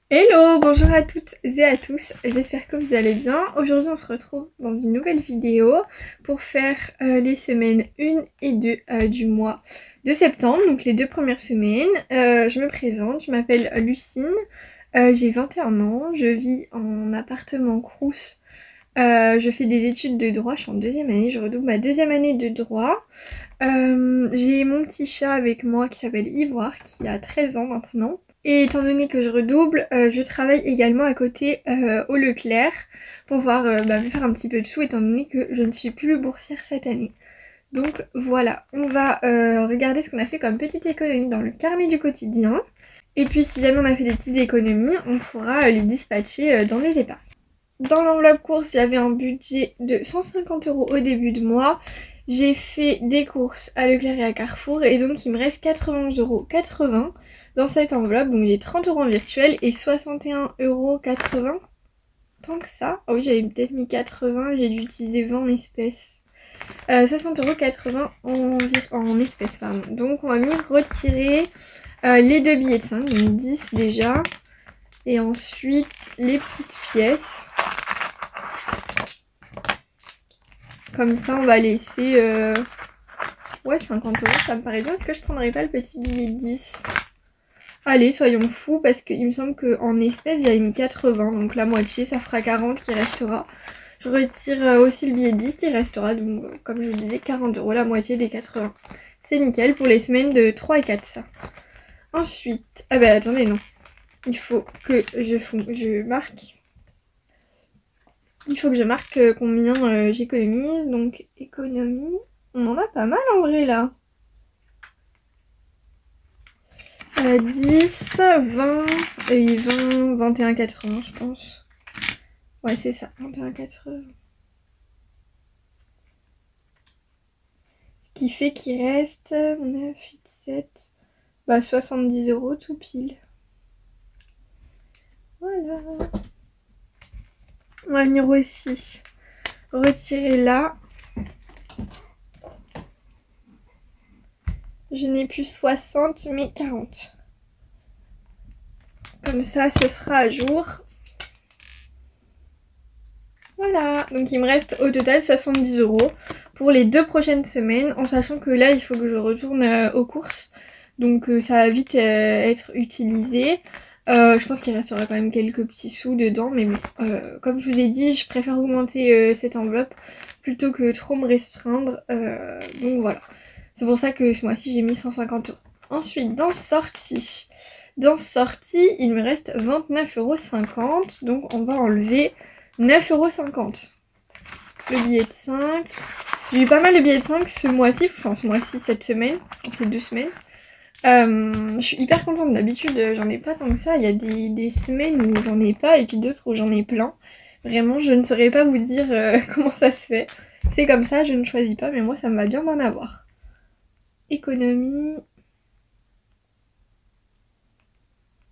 Hello, bonjour à toutes et à tous, j'espère que vous allez bien. Aujourd'hui on se retrouve dans une nouvelle vidéo pour faire les semaines 1 et 2 du mois de septembre, donc les 2 premières semaines. Je me présente, je m'appelle Lucine, j'ai 21 ans, je vis en appartement Crous. Je fais des études de droit, je suis en 2e année, je redouble ma 2e année de droit. J'ai mon petit chat avec moi qui s'appelle Ivoire, qui a 13 ans maintenant. Et étant donné que je redouble, je travaille également à côté au Leclerc pour pouvoir me faire un petit peu de sous étant donné que je ne suis plus boursière cette année. Donc voilà, on va regarder ce qu'on a fait comme petite économie dans le carnet du quotidien. Et puis si jamais on a fait des petites économies, on pourra les dispatcher dans les épargnes. Dans l'enveloppe course, j'avais un budget de 150 € au début de mois. J'ai fait des courses à Leclerc et à Carrefour et donc il me reste 91,80 € dans cette enveloppe. Donc j'ai 30 € en virtuel et 61,80 € tant que ça. Ah oui, j'avais peut-être mis 80, j'ai dû utiliser 20 en espèces. 60,80 € en espèces, pardon. Donc on va venir retirer les deux billets de 5, donc 10 déjà. Et ensuite les petites pièces. Comme ça, on va laisser... Ouais, 50 €, ça me paraît bien. Est-ce que je prendrais pas le petit billet de 10? Allez, soyons fous, parce qu'il me semble qu'en espèces, il y a une 80. Donc la moitié, ça fera 40 qui restera. Je retire aussi le billet de 10 qui restera. Donc, comme je vous disais, 40 €, la moitié des 80. C'est nickel pour les semaines de 3 et 4, ça. Ensuite... Ah bah attendez, non. Il faut que je marque... Il faut que je marque combien j'économise. Donc, économie... On en a pas mal en vrai là. 10, 20 et 20, 21,80 je pense. Ouais, c'est ça, 21,80. Ce qui fait qu'il reste 9, 8, 7, bah 70 € tout pile. Voilà. On va venir aussi retirer là. Je n'ai plus 60 mais 40. Comme ça, ce sera à jour. Voilà, donc il me reste au total 70 € pour les 2 prochaines semaines, en sachant que là, il faut que je retourne aux courses. Donc ça va vite être utilisé. Je pense qu'il restera quand même quelques petits sous dedans, mais bon, comme je vous ai dit, je préfère augmenter cette enveloppe plutôt que trop me restreindre. Donc voilà, c'est pour ça que ce mois-ci, j'ai mis 150 €. Ensuite, dans sortie, il me reste 29,50 €, donc on va enlever 9,50 €. Le billet de 5. J'ai eu pas mal de billets de 5 ce mois-ci, enfin ce mois-ci, cette semaine, ces 2 semaines. Je suis hyper contente, d'habitude j'en ai pas tant que ça, il y a des semaines où j'en ai pas et puis d'autres où j'en ai plein. Vraiment, je ne saurais pas vous dire comment ça se fait. C'est comme ça, je ne choisis pas, mais moi ça me va bien d'en avoir. Économie.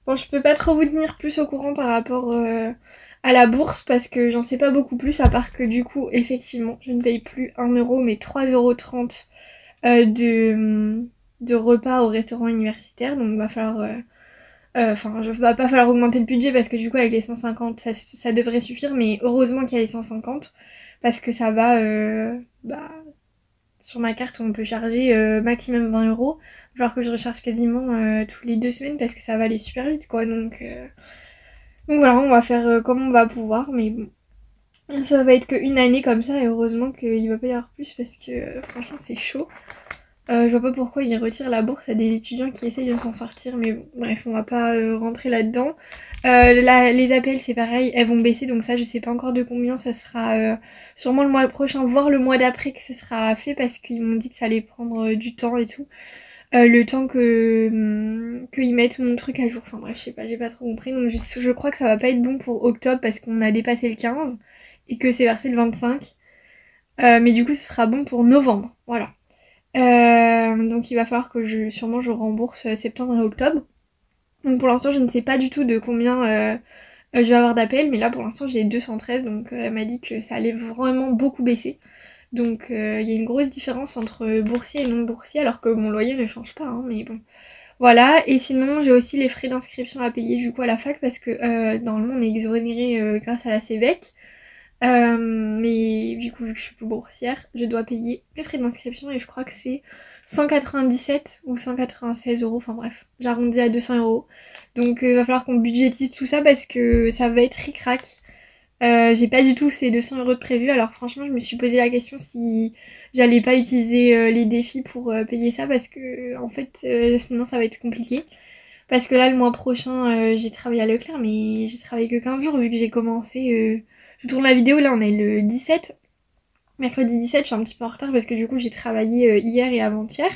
Bon, je peux pas trop vous tenir plus au courant par rapport à la bourse parce que j'en sais pas beaucoup plus, à part que du coup, effectivement, je ne paye plus 1 € mais 3,30 € de repas au restaurant universitaire. Donc, il va falloir... Enfin, il va pas falloir augmenter le budget parce que du coup, avec les 150, ça devrait suffire. Mais heureusement qu'il y a les 150 parce que ça va... sur ma carte, on peut charger maximum 20 €. Il va falloir que je recharge quasiment tous les 2 semaines parce que ça va aller super vite, quoi. Donc voilà, on va faire comme on va pouvoir, mais bon. Ça va être qu'une année comme ça, et heureusement qu'il va pas y avoir plus parce que franchement, c'est chaud. Je vois pas pourquoi ils retirent la bourse à des étudiants qui essayent de s'en sortir, mais bon, bref, on va pas rentrer là-dedans. Les APL, c'est pareil, elles vont baisser, donc ça, je sais pas encore de combien ça sera sûrement le mois prochain, voire le mois d'après que ce sera fait, parce qu'ils m'ont dit que ça allait prendre du temps et tout. Le temps qu'ils mettent mon truc à jour, enfin bref, je sais pas, j'ai pas trop compris, donc je crois que ça va pas être bon pour octobre, parce qu'on a dépassé le 15, et que c'est versé le 25. Mais du coup, ce sera bon pour novembre, voilà. Donc il va falloir que sûrement je rembourse septembre et octobre. Donc pour l'instant je ne sais pas du tout de combien je vais avoir d'appels, mais là pour l'instant j'ai 213, donc elle m'a dit que ça allait vraiment beaucoup baisser. Donc il y a une grosse différence entre boursier et non boursier, alors que mon loyer ne change pas, hein, mais bon. Voilà, et sinon j'ai aussi les frais d'inscription à payer du coup à la fac parce que normalement on est exonéré grâce à la CVEC. Mais du coup vu que je suis plus boursière, je dois payer les frais d'inscription et je crois que c'est 197 ou 196 euros, enfin bref, j'arrondis à 200 euros. Donc il va falloir qu'on budgétise tout ça parce que ça va être ric-rac. J'ai pas du tout ces 200 euros de prévu, alors franchement je me suis posé la question si j'allais pas utiliser les défis pour payer ça parce que en fait sinon ça va être compliqué. Parce que là le mois prochain j'ai travaillé à Leclerc mais j'ai travaillé que 15 jours vu que j'ai commencé... Je tourne la vidéo là on est le 17, mercredi 17, je suis un petit peu en retard parce que du coup j'ai travaillé hier et avant-hier.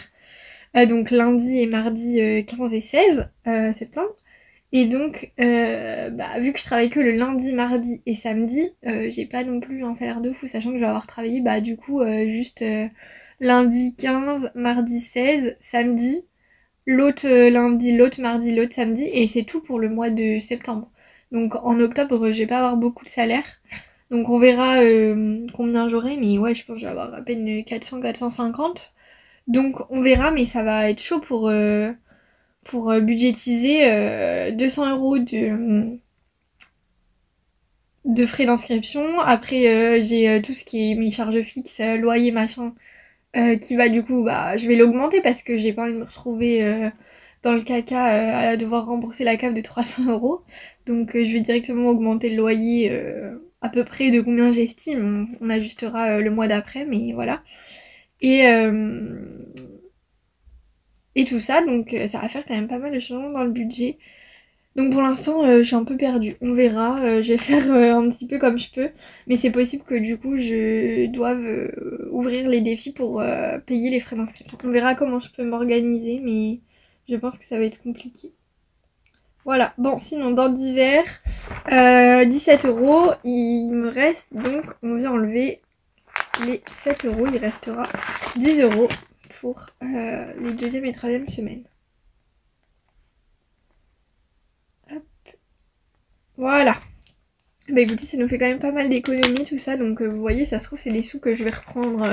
Donc lundi et mardi 15 et 16 septembre. Et donc, vu que je travaille que le lundi, mardi et samedi, j'ai pas non plus un salaire de fou, sachant que je vais avoir travaillé du coup juste lundi 15, mardi 16, samedi, l'autre lundi, l'autre mardi, l'autre samedi, et c'est tout pour le mois de septembre. Donc en octobre, je vais pas avoir beaucoup de salaire. Donc on verra combien j'aurai, mais ouais, je pense que je vais avoir à peine 400, 450. Donc on verra, mais ça va être chaud pour budgétiser 200 euros de frais d'inscription. Après, j'ai tout ce qui est mes charges fixes, loyer, machin, qui va du coup, je vais l'augmenter parce que j'ai pas envie de me retrouver dans le caca à devoir rembourser la cave de 300 euros. Donc, je vais directement augmenter le loyer à peu près de combien j'estime. On ajustera le mois d'après, mais voilà. Et, et tout ça, donc ça va faire quand même pas mal de changements dans le budget. Donc pour l'instant, je suis un peu perdue. On verra. Je vais faire un petit peu comme je peux. Mais c'est possible que du coup, je doive ouvrir les défis pour payer les frais d'inscription. On verra comment je peux m'organiser, mais je pense que ça va être compliqué. Voilà. Bon, sinon, dans divers, 17 euros. Il me reste donc, on vient enlever les 7 euros. Il restera 10 euros pour les deuxième et troisième semaines. Voilà. Bah écoutez, ça nous fait quand même pas mal d'économies tout ça, donc vous voyez, ça se trouve c'est des sous que je vais reprendre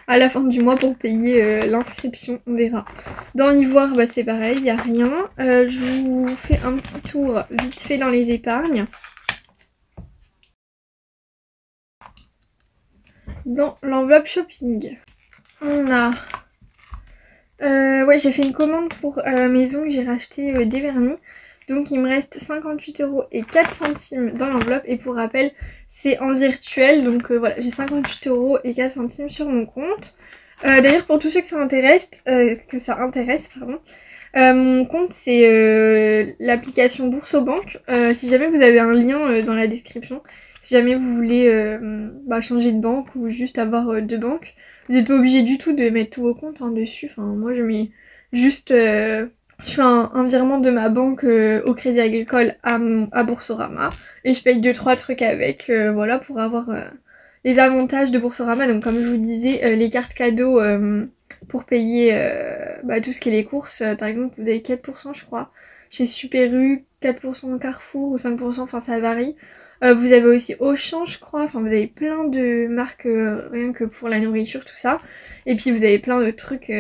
à la fin du mois pour payer l'inscription, on verra. Dans l'ivoire, c'est pareil, il n'y a rien. Je vous fais un petit tour vite fait dans les épargnes. Dans l'enveloppe shopping, on a... ouais, j'ai fait une commande pour mes ongles, j'ai racheté des vernis. Donc il me reste 58 euros et 4 centimes dans l'enveloppe. Et pour rappel, c'est en virtuel. Donc voilà, j'ai 58 euros et 4 centimes sur mon compte. D'ailleurs, pour tous ceux que ça intéresse, mon compte c'est l'application Boursobank. Si jamais vous avez un lien dans la description, si jamais vous voulez changer de banque ou juste avoir deux banques, vous n'êtes pas obligé du tout de mettre tous vos comptes dessus. Enfin, moi je mets juste... je fais un virement de ma banque au Crédit Agricole à Boursorama et je paye 2-3 trucs avec, voilà, pour avoir les avantages de Boursorama. Donc comme je vous disais, les cartes cadeaux pour payer tout ce qui est les courses. Par exemple, vous avez 4% je crois chez Super U, 4% Carrefour ou 5%, enfin ça varie. Vous avez aussi Auchan je crois, enfin vous avez plein de marques rien que pour la nourriture, tout ça. Et puis vous avez plein de trucs...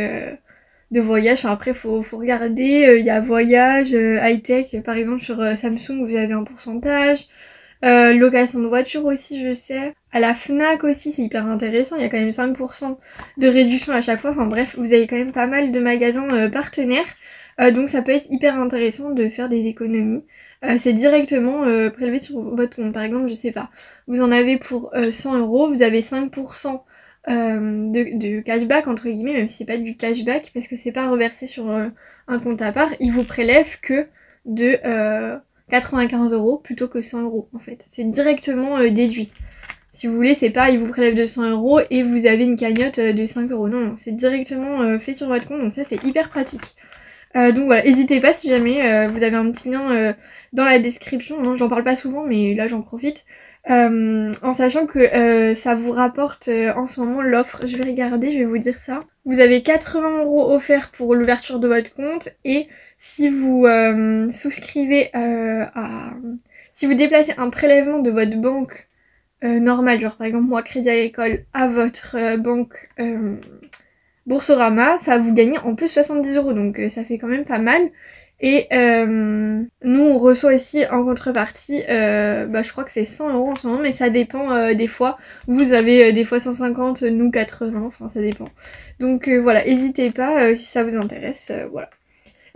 de voyage, enfin, après faut regarder, il y a voyage, high-tech par exemple sur Samsung vous avez un pourcentage, location de voiture aussi je sais, à la FNAC aussi c'est hyper intéressant, il y a quand même 5% de réduction à chaque fois, enfin bref vous avez quand même pas mal de magasins partenaires, donc ça peut être hyper intéressant de faire des économies. C'est directement prélevé sur votre compte, par exemple je sais pas, vous en avez pour 100 euros, vous avez 5% de cashback entre guillemets, même si c'est pas du cashback parce que c'est pas reversé sur un compte à part, il vous prélève que de 95 euros plutôt que 100 euros en fait. C'est directement déduit. Si vous voulez, c'est pas il vous prélève de 100 euros et vous avez une cagnotte de 5 euros. Non, non, c'est directement fait sur votre compte, donc ça c'est hyper pratique. Donc voilà, n'hésitez pas si jamais vous avez un petit lien dans la description, hein, j'en parle pas souvent mais là j'en profite. En sachant que ça vous rapporte en ce moment l'offre, je vais regarder, je vais vous dire ça. Vous avez 80 euros offerts pour l'ouverture de votre compte et si vous souscrivez si vous déplacez un prélèvement de votre banque normale, genre par exemple moi Crédit Agricole à votre banque Boursorama, ça vous gagnez en plus 70 €, donc ça fait quand même pas mal. Et nous on reçoit aussi en contrepartie, je crois que c'est 100 € en ce moment, mais ça dépend des fois. Vous avez des fois 150, nous 80, enfin ça dépend. Donc voilà, n'hésitez pas si ça vous intéresse, voilà.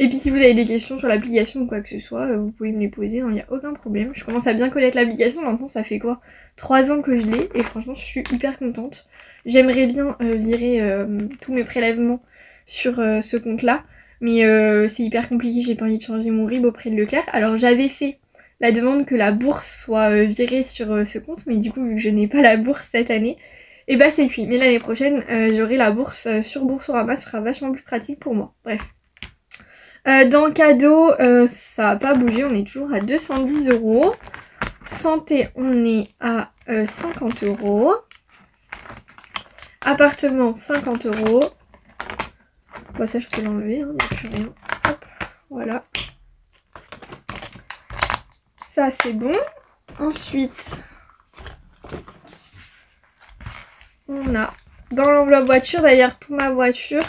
Et puis si vous avez des questions sur l'application ou quoi que ce soit, vous pouvez me les poser, il n'y a aucun problème. Je commence à bien connaître l'application, maintenant ça fait quoi 3 ans que je l'ai, et franchement je suis hyper contente. J'aimerais bien virer tous mes prélèvements sur ce compte-là, mais c'est hyper compliqué, j'ai pas envie de changer mon RIB auprès de Leclerc. Alors j'avais fait la demande que la bourse soit virée sur ce compte, mais du coup vu que je n'ai pas la bourse cette année, et bah c'est cuit. Mais l'année prochaine j'aurai la bourse sur Boursorama, ce sera vachement plus pratique pour moi. Bref. Dans cadeau, ça n'a pas bougé, on est toujours à 210 €. Santé, on est à 50 €. Appartement, 50 €. Bah ça je peux l'enlever, hein, il n'y a plus rien. Hop, voilà. Ça c'est bon. Ensuite, on a dans l'enveloppe voiture, d'ailleurs pour ma voiture,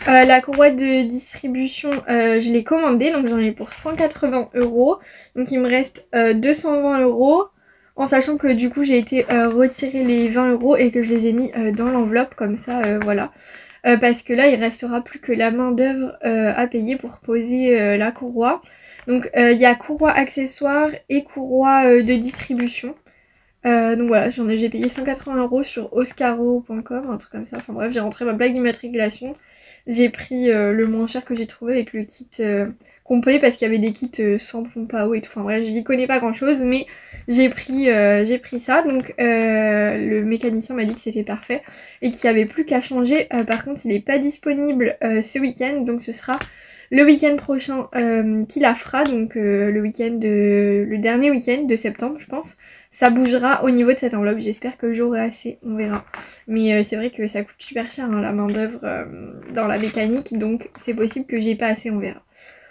la courroie de distribution, je l'ai commandée, donc j'en ai pour 180 €. Donc il me reste 220 €, en sachant que du coup j'ai été retirer les 20 € et que je les ai mis dans l'enveloppe, comme ça, voilà. Parce que là il restera plus que la main d'œuvre à payer pour poser la courroie. Donc il y a courroie accessoire et courroie de distribution. Donc voilà, j'ai payé 180 € sur oscaro.com, un truc comme ça. Enfin bref, j'ai rentré ma plaque d'immatriculation. J'ai pris le moins cher que j'ai trouvé avec le kit complet, parce qu'il y avait des kits sans pompe à eau et tout. Enfin bref, j'y connais pas grand chose, mais j'ai pris ça. Donc le mécanicien m'a dit que c'était parfait et qu'il n'y avait plus qu'à changer. Par contre, il n'est pas disponible ce week-end, donc ce sera le week-end prochain qui la fera, donc le dernier week-end de septembre je pense. Ça bougera au niveau de cette enveloppe, j'espère que j'aurai assez, on verra. Mais c'est vrai que ça coûte super cher hein, la main d'œuvre dans la mécanique, donc c'est possible que j'ai pas assez, on verra.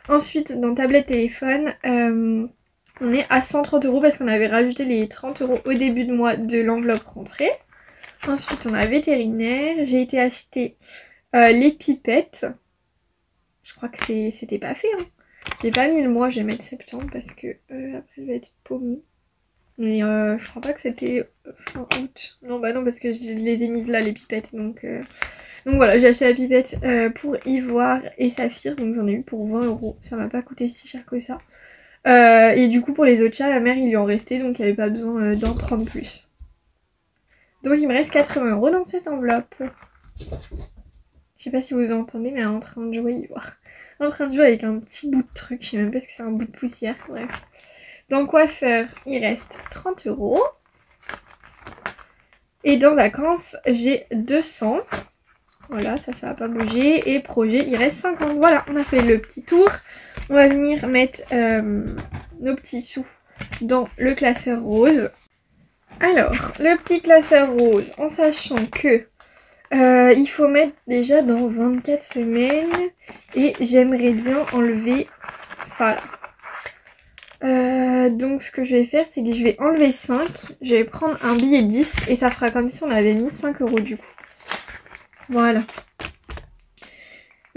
Ensuite dans tablette téléphone, on est à 130 € parce qu'on avait rajouté les 30 € au début de mois de l'enveloppe rentrée. Ensuite on a vétérinaire, j'ai été acheter les pipettes. Je crois que c'était pas fait. Hein. J'ai pas mis le mois, je vais mettre septembre parce que après je vais être paumée. Mais je crois pas que c'était fin août. Non bah non parce que je les ai mises là les pipettes. Donc voilà, j'ai acheté la pipette pour Ivoire et Saphir. Donc j'en ai eu pour 20 €. Ça m'a pas coûté si cher que ça. Et du coup pour les autres chats, la mère il lui en restait. Donc il n'y avait pas besoin d'en prendre plus. Donc il me reste 80 € dans cette enveloppe. Je sais pas si vous entendez, mais elle est en train de jouer Ivoire. En train de jouer avec un petit bout de truc, je sais même pas ce que c'est, un bout de poussière, bref. Dans coiffeur, il reste 30 €. Et dans vacances, j'ai 200. Voilà, ça va pas bouger. Et projet, il reste 50. Voilà, on a fait le petit tour. On va venir mettre nos petits sous dans le classeur rose. Alors, le petit classeur rose, en sachant que il faut mettre déjà dans 24 semaines et j'aimerais bien enlever ça là. Donc ce que je vais faire c'est que je vais enlever 5, je vais prendre un billet 10 et ça fera comme si on avait mis 5 € du coup. Voilà.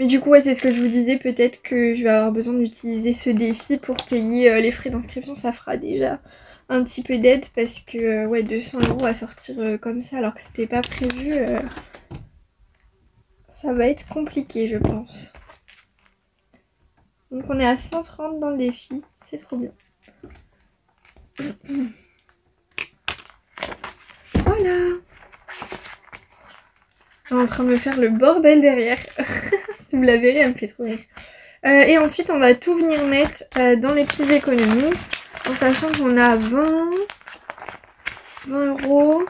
Mais du coup ouais c'est ce que je vous disais, peut-être que je vais avoir besoin d'utiliser ce défi pour payer les frais d'inscription, ça fera déjà un petit peu d'aide parce que ouais 200 € à sortir comme ça alors que c'était pas prévu. Ça va être compliqué, je pense. Donc on est à 130 dans le défi. C'est trop bien. Voilà. Je suis en train de me faire le bordel derrière. Si vous la verrez, elle me fait trop rire. Et ensuite, on va tout venir mettre dans les petites économies. En sachant qu'on a 20 €.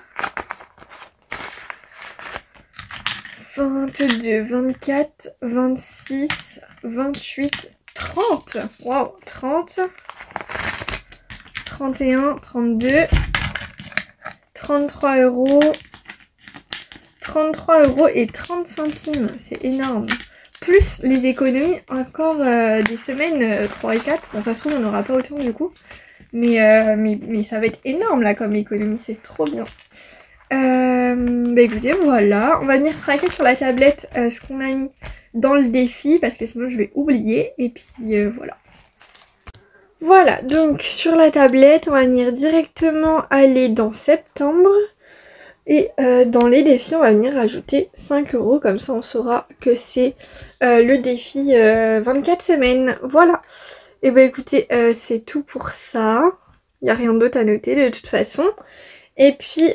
22, 24, 26, 28, 30. Waouh, 30, 31, 32, 33 €, 33 € et 30 centimes. C'est énorme. Plus les économies encore des semaines 3 et 4. Bon, ça se trouve, on n'aura pas autant du coup. Mais ça va être énorme là comme économie. C'est trop bien. bah écoutez, voilà. On va venir traquer sur la tablette ce qu'on a mis dans le défi parce que sinon je vais oublier. Et puis voilà. Voilà, donc sur la tablette, on va venir directement aller dans septembre. Et dans les défis, on va venir rajouter 5 €, comme ça on saura que c'est le défi 24 semaines. Voilà. Et bah écoutez, c'est tout pour ça. Il n'y a rien d'autre à noter de toute façon. Et puis,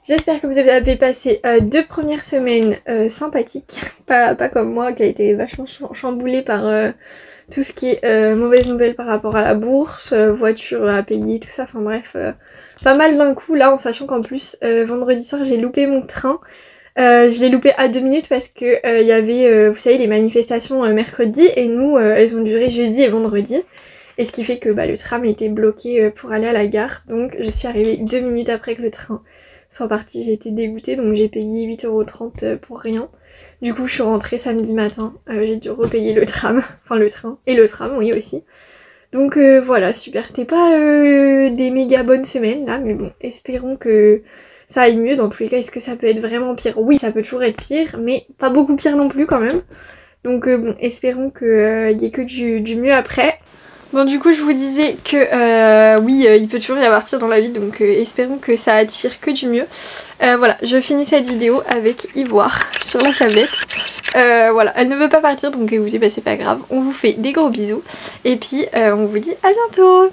j'espère que vous avez passé 2 premières semaines sympathiques. Pas comme moi qui a été vachement chamboulée par tout ce qui est mauvaise nouvelle par rapport à la bourse, voiture à payer, tout ça. Enfin bref, pas mal d'un coup là, en sachant qu'en plus, vendredi soir, j'ai loupé mon train. Je l'ai loupé à 2 minutes parce que il y avait, vous savez, les manifestations mercredi et nous, elles ont duré jeudi et vendredi. Et ce qui fait que bah, le tram était bloqué pour aller à la gare. Donc je suis arrivée 2 minutes après que le train soit parti. J'ai été dégoûtée, donc j'ai payé 8,30 € pour rien. Du coup je suis rentrée samedi matin. J'ai dû repayer le tram, enfin le train et le tram, oui aussi. Donc voilà, super. C'était pas des méga bonnes semaines là, mais bon, espérons que ça aille mieux. Dans tous les cas, est-ce que ça peut être vraiment pire? Oui, ça peut toujours être pire, mais pas beaucoup pire non plus quand même. Donc bon, espérons qu'il y ait que du mieux après. Bon, du coup je vous disais que oui, il peut toujours y avoir pire dans la vie, donc espérons que ça attire que du mieux. Voilà, je finis cette vidéo avec Ivoire sur la tablette. Voilà, elle ne veut pas partir, donc écoutez, bah, c'est pas grave. On vous fait des gros bisous et puis on vous dit à bientôt.